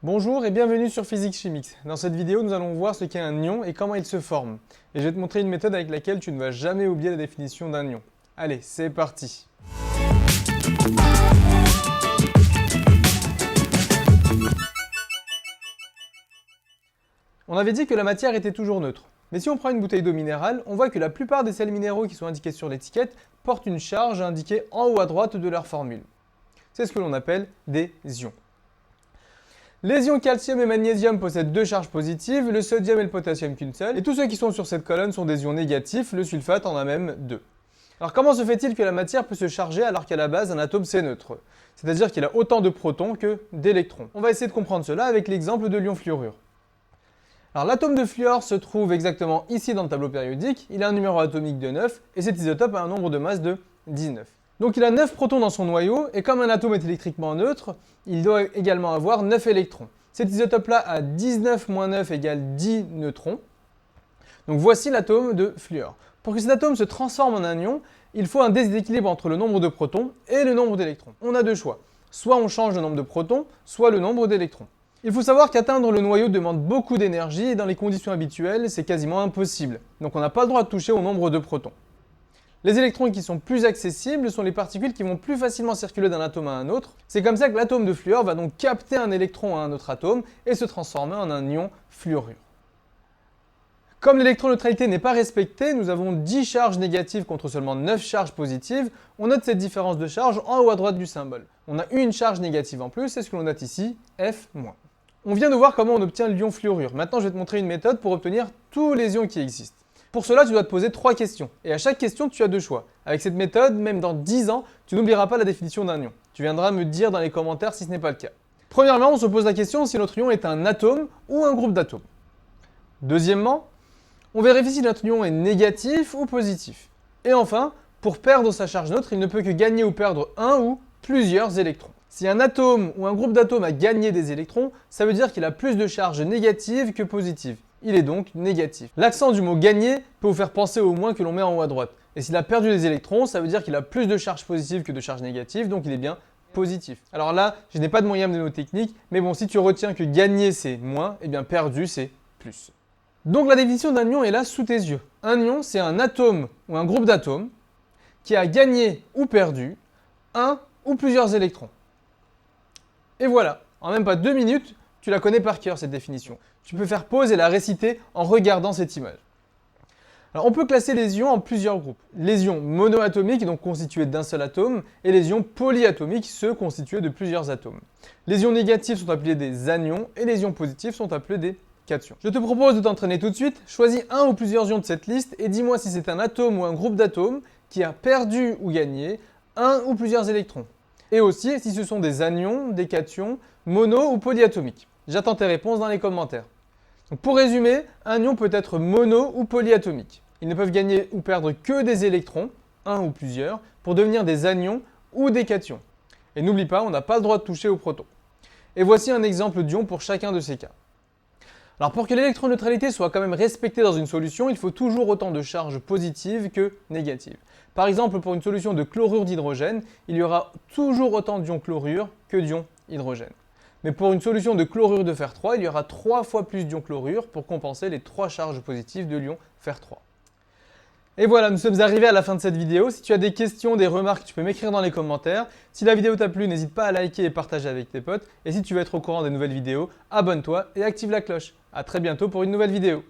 Bonjour et bienvenue sur Physique Chimix. Dans cette vidéo, nous allons voir ce qu'est un ion et comment il se forme. Et je vais te montrer une méthode avec laquelle tu ne vas jamais oublier la définition d'un ion. Allez, c'est parti. On avait dit que la matière était toujours neutre. Mais si on prend une bouteille d'eau minérale, on voit que la plupart des sels minéraux qui sont indiqués sur l'étiquette portent une charge indiquée en haut à droite de leur formule. C'est ce que l'on appelle des ions. Les ions calcium et magnésium possèdent deux charges positives, le sodium et le potassium qu'une seule, et tous ceux qui sont sur cette colonne sont des ions négatifs, le sulfate en a même deux. Alors comment se fait-il que la matière peut se charger alors qu'à la base un atome c'est neutre? C'est-à-dire qu'il a autant de protons que d'électrons. On va essayer de comprendre cela avec l'exemple de l'ion fluorure. Alors l'atome de fluor se trouve exactement ici dans le tableau périodique, il a un numéro atomique de 9, et cet isotope a un nombre de masse de 19. Donc il a 9 protons dans son noyau, et comme un atome est électriquement neutre, il doit également avoir 9 électrons. Cet isotope-là a 19 moins 9 égale 10 neutrons. Donc voici l'atome de fluor. Pour que cet atome se transforme en un ion, il faut un déséquilibre entre le nombre de protons et le nombre d'électrons. On a deux choix. Soit on change le nombre de protons, soit le nombre d'électrons. Il faut savoir qu'atteindre le noyau demande beaucoup d'énergie, et dans les conditions habituelles, c'est quasiment impossible. Donc on n'a pas le droit de toucher au nombre de protons. Les électrons qui sont plus accessibles sont les particules qui vont plus facilement circuler d'un atome à un autre. C'est comme ça que l'atome de fluor va donc capter un électron à un autre atome et se transformer en un ion fluorure. Comme l'électroneutralité n'est pas respectée, nous avons 10 charges négatives contre seulement 9 charges positives. On note cette différence de charge en haut à droite du symbole. On a une charge négative en plus, c'est ce que l'on note ici, F-. On vient de voir comment on obtient l'ion fluorure. Maintenant, je vais te montrer une méthode pour obtenir tous les ions qui existent. Pour cela, tu dois te poser 3 questions. Et à chaque question, tu as 2 choix. Avec cette méthode, même dans 10 ans, tu n'oublieras pas la définition d'un ion. Tu viendras me dire dans les commentaires si ce n'est pas le cas. Premièrement, on se pose la question si notre ion est un atome ou un groupe d'atomes. Deuxièmement, on vérifie si notre ion est négatif ou positif. Et enfin, pour perdre sa charge neutre, il ne peut que gagner ou perdre un ou plusieurs électrons. Si un atome ou un groupe d'atomes a gagné des électrons, ça veut dire qu'il a plus de charge négative que positive. Il est donc négatif. L'accent du mot gagner peut vous faire penser au moins que l'on met en haut à droite. Et s'il a perdu des électrons, ça veut dire qu'il a plus de charge positive que de charge négative, donc il est bien positif. Alors là, je n'ai pas de moyen mnémotechnique, mais bon, si tu retiens que gagner c'est moins, et bien perdu c'est plus. Donc la définition d'un ion est là sous tes yeux. Un ion, c'est un atome ou un groupe d'atomes qui a gagné ou perdu un ou plusieurs électrons. Et voilà, en même pas 2 minutes, tu la connais par cœur cette définition. Tu peux faire pause et la réciter en regardant cette image. Alors on peut classer les ions en plusieurs groupes. Les ions monoatomiques, donc constitués d'un seul atome, et les ions polyatomiques, ceux constitués de plusieurs atomes. Les ions négatifs sont appelés des anions et les ions positifs sont appelés des cations. Je te propose de t'entraîner tout de suite. Choisis un ou plusieurs ions de cette liste et dis-moi si c'est un atome ou un groupe d'atomes qui a perdu ou gagné un ou plusieurs électrons. Et aussi si ce sont des anions, des cations, mono ou polyatomiques. J'attends tes réponses dans les commentaires. Donc pour résumer, un ion peut être mono ou polyatomique. Ils ne peuvent gagner ou perdre que des électrons, un ou plusieurs, pour devenir des anions ou des cations. Et n'oublie pas, on n'a pas le droit de toucher aux protons. Et voici un exemple d'ion pour chacun de ces cas. Alors pour que l'électroneutralité soit quand même respectée dans une solution, il faut toujours autant de charges positives que négatives. Par exemple, pour une solution de chlorure d'hydrogène, il y aura toujours autant d'ions chlorure que d'ions hydrogène. Mais pour une solution de chlorure de fer 3, il y aura 3 fois plus d'ions chlorure pour compenser les 3 charges positives de l'ion fer 3. Et voilà, nous sommes arrivés à la fin de cette vidéo. Si tu as des questions, des remarques, tu peux m'écrire dans les commentaires. Si la vidéo t'a plu, n'hésite pas à liker et partager avec tes potes. Et si tu veux être au courant des nouvelles vidéos, abonne-toi et active la cloche. A très bientôt pour une nouvelle vidéo.